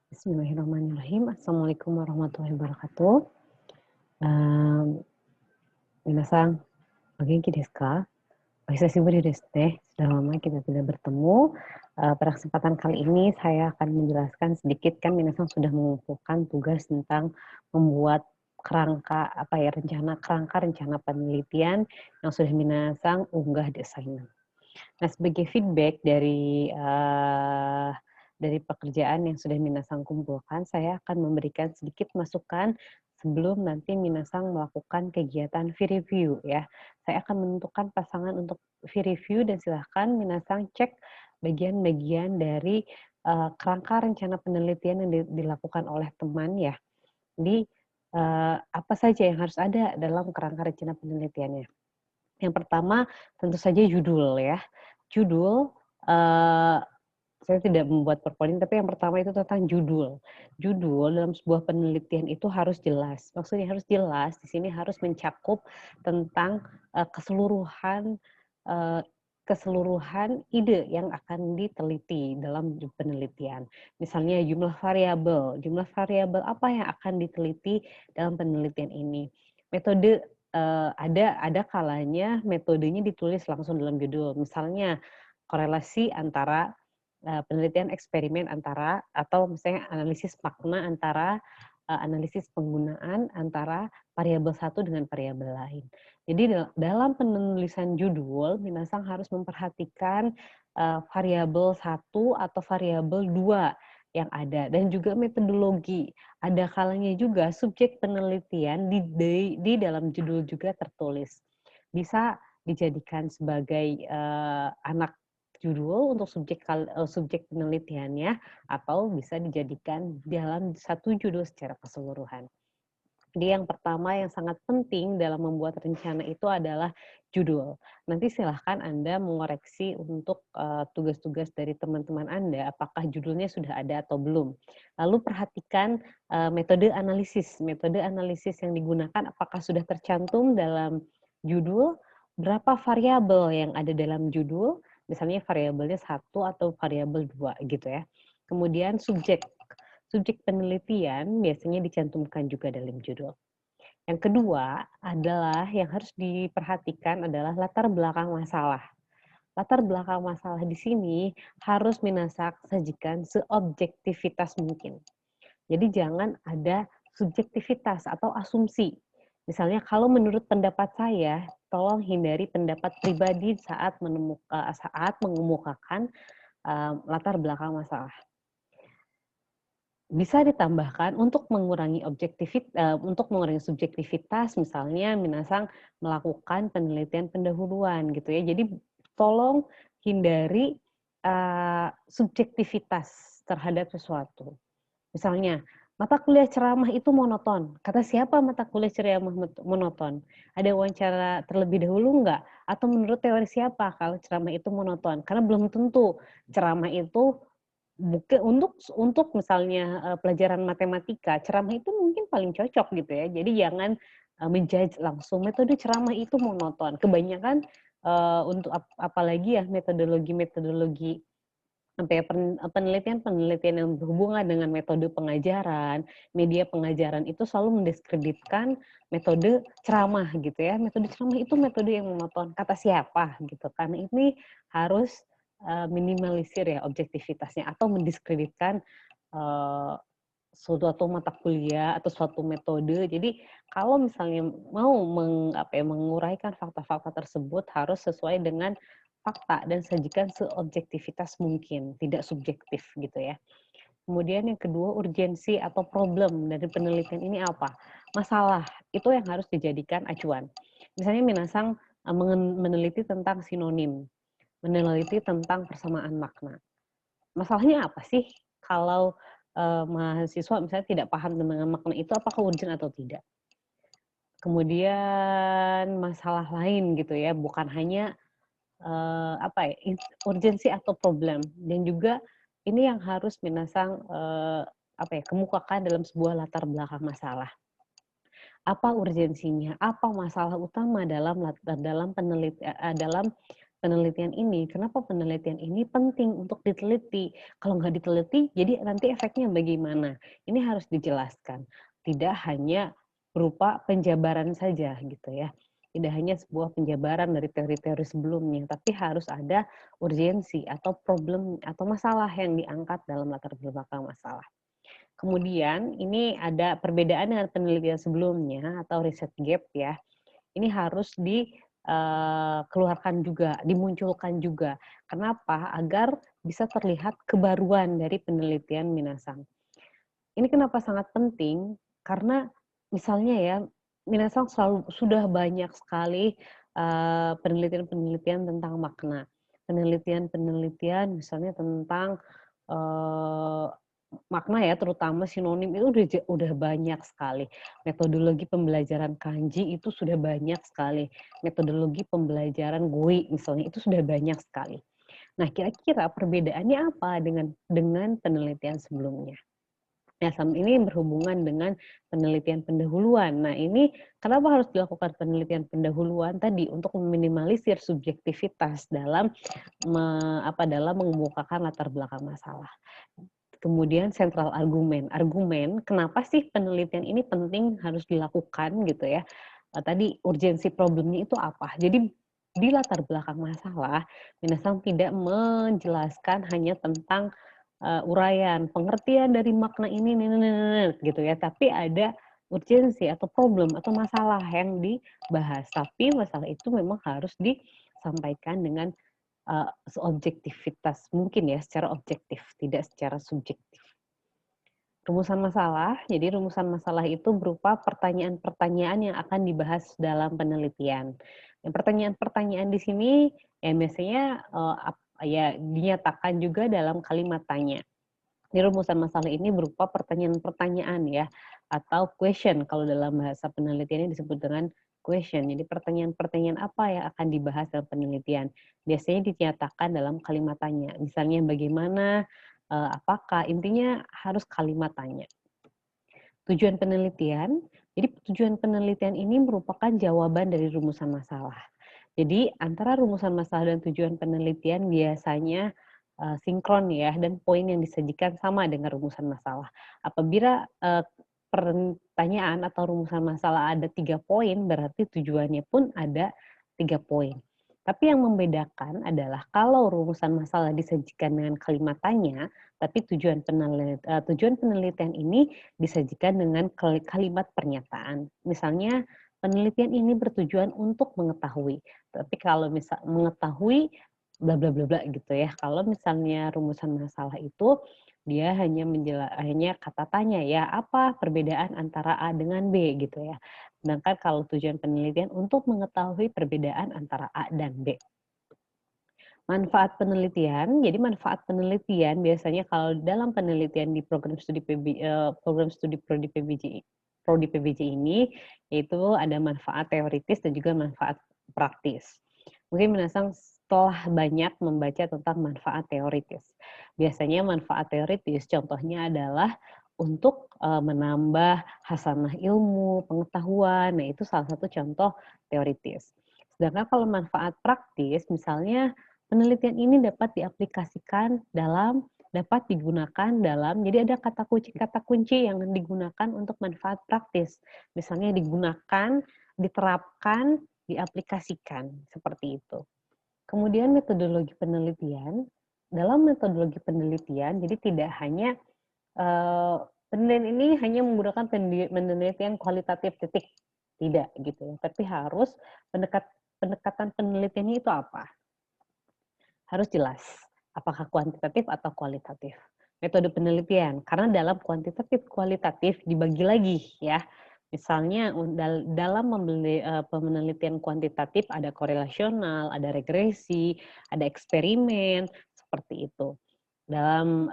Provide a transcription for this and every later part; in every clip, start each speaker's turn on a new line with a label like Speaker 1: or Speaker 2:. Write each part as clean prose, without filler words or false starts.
Speaker 1: Bismillahirrahmanirrahim. Assalamualaikum warahmatullahi wabarakatuh. Mmm, Minasan, o genki desu ka? O hisashiburi desu ne. Sudah lama kita tidak bertemu. Pada kesempatan kali ini saya akan menjelaskan sedikit, kan minasan sudah mengumpulkan tugas tentang membuat kerangka, kerangka rencana penelitian yang sudah minasan unggah di assignment. Nah, sebagai feedback dari pekerjaan yang sudah Minasang kumpulkan, saya akan memberikan sedikit masukan sebelum nanti Minasang melakukan kegiatan peer review ya. Saya akan menentukan pasangan untuk peer review dan silahkan Minasang cek bagian-bagian dari, kerangka rencana penelitian yang dilakukan oleh teman ya. Jadi, apa saja yang harus ada dalam kerangka rencana penelitiannya. Yang pertama tentu saja judul ya. Judul, eee, saya tidak membuat PowerPoint, tapi yang pertama itu tentang judul. Judul dalam sebuah penelitian itu harus jelas. Maksudnya harus jelas, di sini harus mencakup tentang, keseluruhan, eee, keseluruhan ide yang akan diteliti dalam penelitian. Misalnya jumlah variabel apa yang akan diteliti dalam penelitian ini. Metode, ada kalanya metodenya ditulis langsung dalam judul. Misalnya korelasi antara penelitian eksperimen antara atau misalnya analisis makna antara, analisis penggunaan antara variabel satu dengan variabel lain. Jadi dalam penulisan judul, Minasang harus memperhatikan, variabel satu atau variabel 2 yang ada dan juga metodologi. Ada kalanya juga subjek penelitian di dalam judul juga tertulis. Bisa dijadikan sebagai, anak judul untuk subjek penelitiannya, atau bisa dijadikan dalam satu judul secara keseluruhan. Jadi yang pertama yang sangat penting dalam membuat rencana itu adalah judul. Nanti silahkan Anda mengoreksi untuk, tugas-tugas dari teman-teman Anda, apakah judulnya sudah ada atau belum. Lalu perhatikan, metode analisis. Metode analisis yang digunakan apakah sudah tercantum dalam judul, berapa variabel yang ada dalam judul, misalnya variabelnya satu atau variabel 2 gitu ya. Kemudian subjek. Subjek penelitian biasanya dicantumkan juga dalam judul. Yang kedua adalah yang harus diperhatikan adalah latar belakang masalah. Latar belakang masalah di sini harus Minasak sajikan seobjektivitas mungkin. Jadi jangan ada subjektivitas atau asumsi. Misalnya kalau menurut pendapat saya, tolong hindari pendapat pribadi saat mengemukakan, latar belakang masalah. Bisa ditambahkan untuk mengurangi subjektivitas, misalnya Minasang melakukan penelitian pendahuluan gitu ya. Jadi tolong hindari, subjektivitas terhadap sesuatu. Misalnya, "Mata kuliah ceramah itu monoton." Kata siapa mata kuliah ceramah monoton? Ada wawancara terlebih dahulu nggak? Atau menurut teori siapa kalau ceramah itu monoton? Karena belum tentu ceramah itu untuk misalnya, pelajaran matematika, ceramah itu mungkin paling cocok gitu ya. Jadi jangan, men-judge langsung metode ceramah itu monoton. Kebanyakan, untuk apalagi ya metodologi-metodologi penelitian-penelitian yang berhubungan dengan metode pengajaran, media pengajaran itu selalu mendiskreditkan metode ceramah gitu ya. Metode ceramah itu metode yang monoton, kata siapa gitu. Karena ini harus, minimalisir ya objektivitasnya atau mendiskreditkan, eee, suatu mata kuliah atau suatu metode. Jadi kalau misalnya mau menguraikan fakta-fakta tersebut harus sesuai dengan fakta dan sajikan seobjektivitas mungkin, tidak subjektif gitu ya. Kemudian yang kedua, urgensi atau problem dari penelitian ini apa? Masalah, itu yang harus dijadikan acuan. Misalnya Minasang, meneliti tentang sinonim, meneliti tentang persamaan makna. Masalahnya apa sih kalau, mahasiswa misalnya tidak paham dengan makna itu apakah urgent atau tidak? Kemudian masalah lain gitu ya, bukan hanya urgensi atau problem dan juga ini yang harus Minasang, kemukakan dalam sebuah latar belakang masalah. Apa urgensinya? Apa masalah utama dalam penelitian ini. Kenapa penelitian ini penting untuk diteliti? Kalau nggak diteliti, jadi nanti efeknya bagaimana? Ini harus dijelaskan. Tidak hanya berupa penjabaran saja gitu ya. Tidak hanya sebuah penjabaran dari teori-teori sebelumnya, tapi harus ada urgensi atau problem atau masalah yang diangkat dalam latar belakang masalah. Kemudian ini ada perbedaan dengan penelitian sebelumnya atau riset gap ya. Ini harus dikeluarkan juga, dimunculkan juga. Kenapa? Agar bisa terlihat kebaruan dari penelitian Minasang. Ini kenapa sangat penting? Karena misalnya ya, Minasang sudah banyak sekali penelitian-penelitian tentang makna. Penelitian-penelitian misalnya tentang eee, makna ya, terutama sinonim itu udah banyak sekali. Metodologi pembelajaran kanji itu sudah banyak sekali. Metodologi pembelajaran GUI misalnya itu sudah banyak sekali. Nah, kira-kira perbedaannya apa dengan penelitian sebelumnya? Ya, ini berhubungan dengan penelitian pendahuluan. Nah, ini kenapa harus dilakukan penelitian pendahuluan tadi? Untuk meminimalisir subjektivitas dalam dalam mengemukakan latar belakang masalah. Kemudian sentral argumen. Argumen, kenapa sih penelitian ini penting harus dilakukan gitu ya. Tadi urgensi problemnya itu apa? Jadi di latar belakang masalah, Minasang tidak menjelaskan hanya tentang uraian, pengertian dari makna ini gitu ya, tapi ada urgensi atau problem atau masalah yang dibahas. Tapi masalah itu memang harus disampaikan dengan seobjektivitas mungkin ya, secara objektif, tidak secara subjektif. Rumusan masalah, jadi rumusan masalah itu berupa pertanyaan-pertanyaan yang akan dibahas dalam penelitian. Yang pertanyaan-pertanyaan di sini ya biasanya ya dinyatakan juga dalam kalimat tanya. Di rumusan masalah ini berupa pertanyaan-pertanyaan ya, atau question kalau dalam bahasa penelitiannya disebut dengan question. Jadi pertanyaan-pertanyaan apa yang akan dibahas dalam penelitian? Biasanya dinyatakan dalam kalimat tanya. Misalnya bagaimana, apakah, intinya harus kalimat tanya. Tujuan penelitian, jadi tujuan penelitian ini merupakan jawaban dari rumusan masalah. Jadi antara rumusan masalah dan tujuan penelitian biasanya sinkron ya, dan poin yang disajikan sama dengan rumusan masalah. Apabila pertanyaan atau rumusan masalah ada 3 poin, berarti tujuannya pun ada 3 poin. Tapi yang membedakan adalah kalau rumusan masalah disajikan dengan kalimat tanya, tapi tujuan penelitian ini disajikan dengan kalimat pernyataan. Misalnya, penelitian ini bertujuan untuk mengetahui. Tapi kalau misal mengetahui bla bla bla bla gitu ya. Kalau misalnya rumusan masalah itu dia hanya kata tanya ya, apa perbedaan antara A dengan B gitu ya. Sedangkan kalau tujuan penelitian untuk mengetahui perbedaan antara A dan B. Manfaat penelitian, jadi manfaat penelitian biasanya kalau dalam penelitian di program studi prodi PBJ ini, yaitu ada manfaat teoritis dan juga manfaat praktis. Mungkin Minasang setelah banyak membaca tentang manfaat teoritis. Biasanya manfaat teoritis contohnya adalah untuk menambah hasanah ilmu, pengetahuan, nah itu salah satu contoh teoritis. Sedangkan kalau manfaat praktis, misalnya penelitian ini dapat digunakan dalam, jadi ada kata kunci yang digunakan untuk manfaat praktis. Misalnya digunakan, diterapkan, diaplikasikan, seperti itu. Kemudian metodologi penelitian, dalam metodologi penelitian, jadi tidak hanya, penelitian ini hanya menggunakan penelitian kualitatif, titik. Tidak, gitu ya. Tapi harus pendekatan penelitiannya itu apa? Harus jelas, apakah kuantitatif atau kualitatif. Metode penelitian, karena dalam kuantitatif kualitatif dibagi lagi ya. Misalnya dalam penelitian kuantitatif ada korelasional, ada regresi, ada eksperimen, seperti itu. Dalam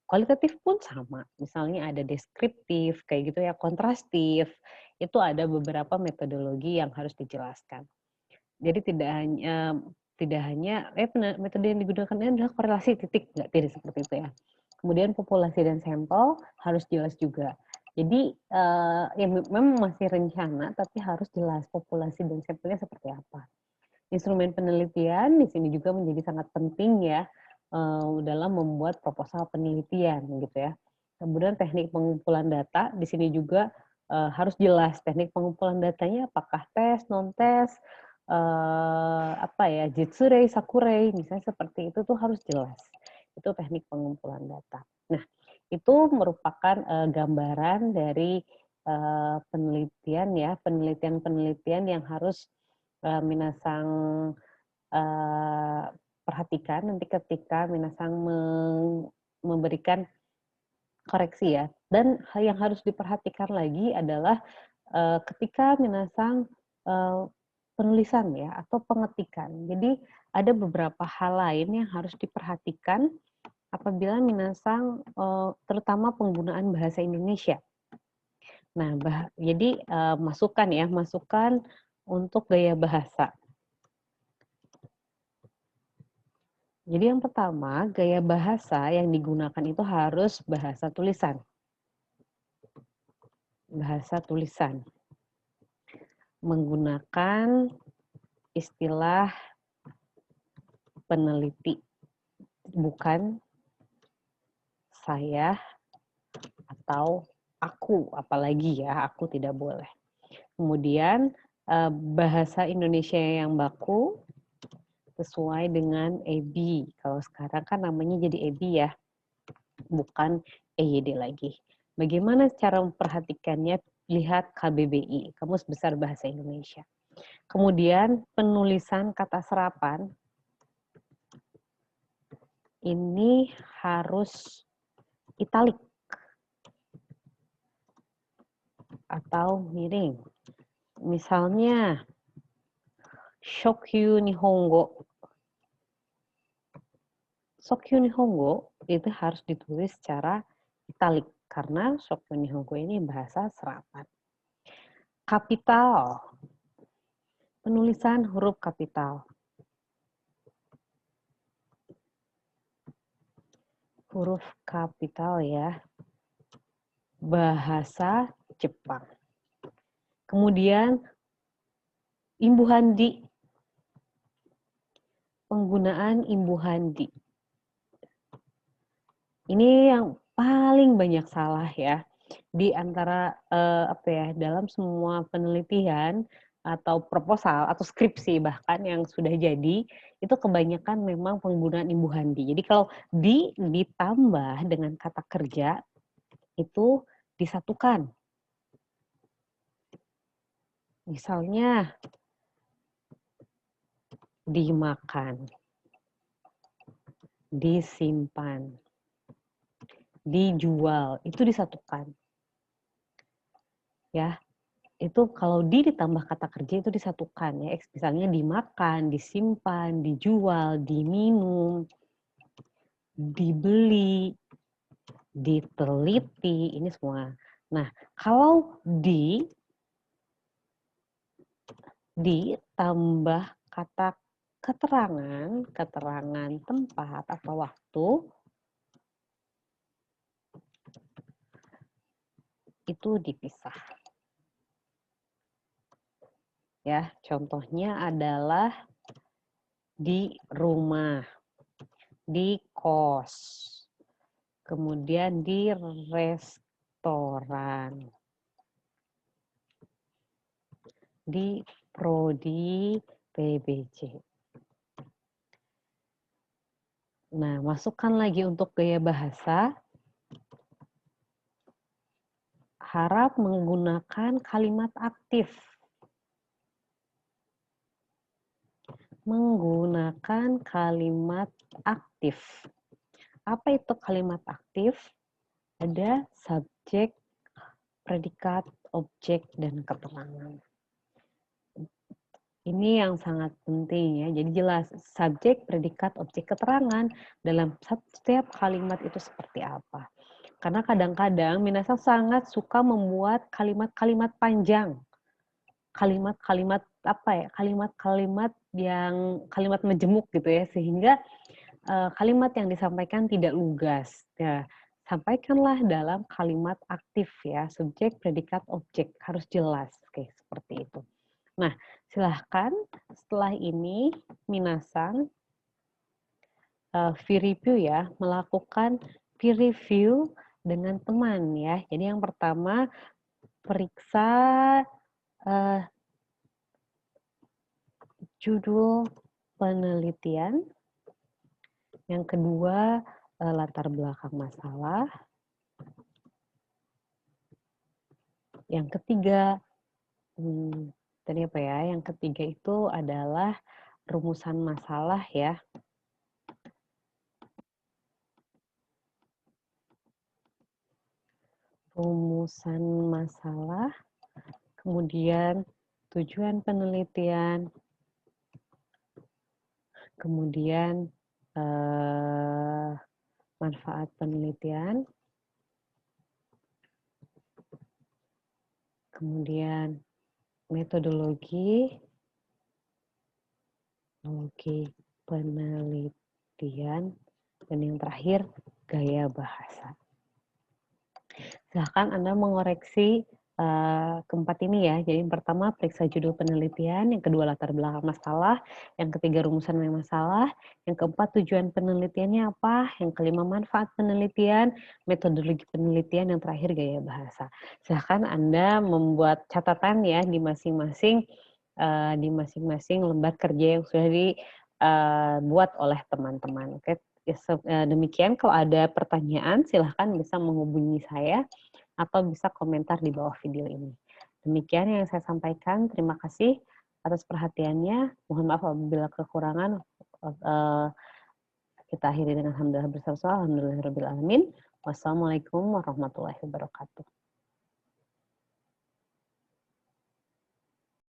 Speaker 1: kualitatif pun sama, misalnya ada deskriptif, kayak gitu ya, kontrastif, itu ada beberapa metodologi yang harus dijelaskan. Jadi tidak hanya metode yang digunakan ini adalah korelasi titik, tidak seperti itu ya. Kemudian populasi dan sampel harus jelas juga. Jadi ya memang masih rencana tapi harus jelas populasi dan sampelnya seperti apa. Instrumen penelitian di sini juga menjadi sangat penting ya, dalam membuat proposal penelitian gitu ya. Kemudian teknik pengumpulan data di sini juga, harus jelas teknik pengumpulan datanya apakah tes, non tes, apa ya, Jitsurei, Sakurei, misalnya seperti itu tuh harus jelas. Itu teknik pengumpulan data. Nah, itu merupakan, gambaran dari, penelitian ya, penelitian-penelitian yang harus minasang, eee, perhatikan nanti ketika minasang memberikan koreksi ya. Dan hal yang harus diperhatikan lagi adalah, ketika minasang, eee, penulisan ya atau pengetikan. Jadi ada beberapa hal lain yang harus diperhatikan apabila minasang, terutama penggunaan bahasa Indonesia. Nah, jadi, masukan ya, masukan untuk gaya bahasa. Jadi yang pertama, gaya bahasa yang digunakan itu harus bahasa tulisan. Bahasa tulisan. Menggunakan istilah peneliti, bukan saya atau aku, apalagi ya, aku tidak boleh. Kemudian, bahasa Indonesia yang baku sesuai dengan EBI. Kalau sekarang kan namanya jadi EBI ya, bukan EYD lagi. Bagaimana cara memperhatikannya? Lihat KBBI, Kamus Besar Bahasa Indonesia. Kemudian penulisan kata serapan ini harus italik atau miring. Misalnya, Shokyu Nihongo. Shokyu Nihongo itu harus ditulis secara italik karena Shokyu Nihongo ini bahasa serapan. Kapital. Penulisan huruf kapital. Huruf kapital ya. Bahasa Jepang. Kemudian imbuhan di. Penggunaan imbuhan di. Ini yang paling banyak salah ya di antara dalam semua penelitian atau proposal atau skripsi bahkan yang sudah jadi itu kebanyakan memang penggunaan imbuhan di. Jadi kalau di ditambah dengan kata kerja itu disatukan. Misalnya dimakan, disimpan, dijual, itu disatukan. Ya, itu kalau ditambah kata kerja itu disatukan ya, misalnya dimakan, disimpan, dijual, diminum, dibeli, diteliti, ini semua. Nah, kalau ditambah kata keterangan tempat atau waktu, itu dipisah. Ya, contohnya adalah di rumah, di kos, kemudian di restoran, di prodi PBJ. Nah, masukkan lagi untuk gaya bahasa. Harap menggunakan kalimat aktif. Menggunakan kalimat aktif. Apa itu kalimat aktif? Ada subjek, predikat, objek, dan keterangan. Ini yang sangat penting ya. Jadi jelas subjek, predikat, objek, keterangan dalam setiap kalimat itu seperti apa. Karena kadang-kadang minasang sangat suka membuat kalimat-kalimat panjang. Kalimat-kalimat apa ya? Kalimat-kalimat yang kalimat majemuk gitu ya sehingga kalimat yang disampaikan tidak lugas. Ya, sampaikanlah dalam kalimat aktif ya, subjek, predikat, objek harus jelas. Oke, seperti itu. Nah, silahkan setelah ini minasang peer review ya, melakukan peer review dengan teman ya. Jadi yang pertama periksa, eee, judul penelitian, yang kedua, latar belakang masalah, yang ketiga, tadi apa ya, yang ketiga itu adalah rumusan masalah ya, rumusan masalah, kemudian tujuan penelitian, kemudian, eee, manfaat penelitian, kemudian metodologi metodologi penelitian, dan yang terakhir gaya bahasa. Silahkan Anda mengoreksi, keempat ini ya. Jadi yang pertama periksa judul penelitian, yang kedua latar belakang masalah, yang ketiga rumusan masalah, yang keempat tujuan penelitiannya apa, yang kelima manfaat penelitian, metodologi penelitian, yang terakhir gaya bahasa. Silahkan Anda membuat catatan ya di masing-masing lembar kerja yang sudah dibuat oleh teman-teman. Oke, demikian kalau ada pertanyaan silahkan bisa menghubungi saya atau bisa komentar di bawah video ini. Demikian yang saya sampaikan. Terima kasih atas perhatiannya. Mohon maaf apabila kekurangan. Kita akhiri dengan alhamdulillah bersama. Alhamdulillahirabbil alamin. Wassalamualaikum warahmatullahi wabarakatuh.